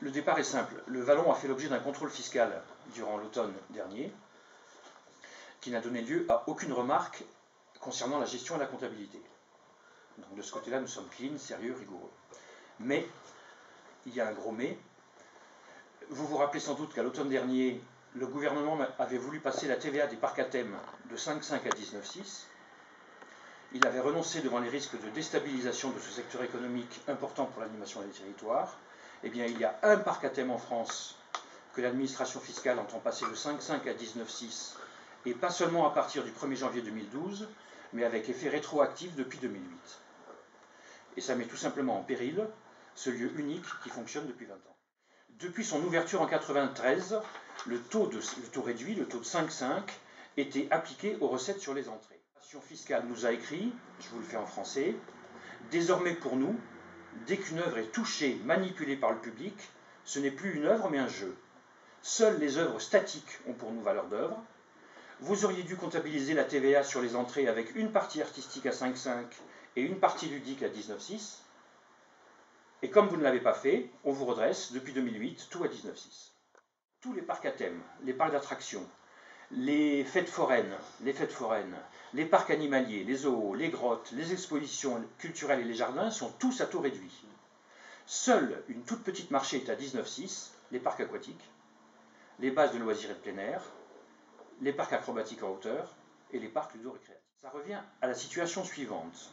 Le départ est simple. Le Vallon a fait l'objet d'un contrôle fiscal durant l'automne dernier, qui n'a donné lieu à aucune remarque concernant la gestion et la comptabilité. Donc de ce côté-là, nous sommes clean, sérieux, rigoureux. Mais, il y a un gros mais. Vous vous rappelez sans doute qu'à l'automne dernier, le gouvernement avait voulu passer la TVA des parcs à thème de 5,5 à 19,6. Il avait renoncé devant les risques de déstabilisation de ce secteur économique important pour l'animation des territoires. Eh bien, il y a un parc à thème en France que l'administration fiscale entend passer de 5,5 à 19,6, et pas seulement à partir du 1er janvier 2012, mais avec effet rétroactif depuis 2008. Et ça met tout simplement en péril ce lieu unique qui fonctionne depuis 20 ans. Depuis son ouverture en 1993, le taux réduit, le taux de 5,5, était appliqué aux recettes sur les entrées. L'administration fiscale nous a écrit, je vous le fais en français, « Désormais pour nous, dès qu'une œuvre est touchée, manipulée par le public, ce n'est plus une œuvre mais un jeu. Seules les œuvres statiques ont pour nous valeur d'œuvre. Vous auriez dû comptabiliser la TVA sur les entrées avec une partie artistique à 5,5 et une partie ludique à 19,6. Et comme vous ne l'avez pas fait, on vous redresse, depuis 2008, tout à 19,6. Tous les parcs à thème, les parcs d'attractions, les fêtes foraines, les parcs animaliers, les zoos, les grottes, les expositions culturelles et les jardins sont tous à taux réduit. Seule une toute petite marché est à 19,6, les parcs aquatiques, les bases de loisirs et de plein air, les parcs acrobatiques en hauteur et les parcs ludo-récréatifs. Ça revient à la situation suivante.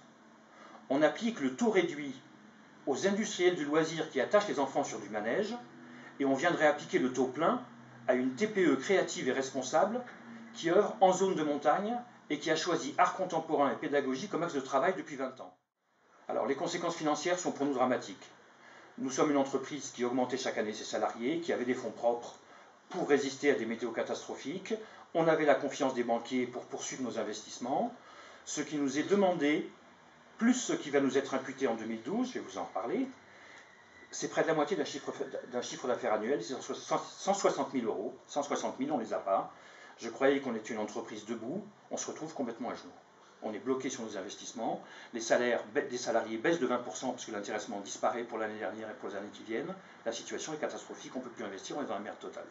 On applique le taux réduit aux industriels du loisir qui attachent les enfants sur du manège, et on viendrait appliquer le taux plein à une TPE créative et responsable qui œuvre en zone de montagne et qui a choisi art contemporain et pédagogie comme axe de travail depuis 20 ans. Alors les conséquences financières sont pour nous dramatiques. Nous sommes une entreprise qui augmentait chaque année ses salariés, qui avait des fonds propres pour résister à des météos catastrophiques. On avait la confiance des banquiers pour poursuivre nos investissements. Ce qui nous est demandé, plus ce qui va nous être imputé en 2012, je vais vous en reparler, c'est près de la moitié d'un chiffre d'affaires annuel, c'est 160 000 euros. 160 000, on ne les a pas. Je croyais qu'on était une entreprise debout, on se retrouve complètement à genoux. On est bloqué sur nos investissements, les salaires des salariés baissent de 20% parce que l'intéressement disparaît pour l'année dernière et pour les années qui viennent. La situation est catastrophique, on ne peut plus investir, on est dans la merde totale.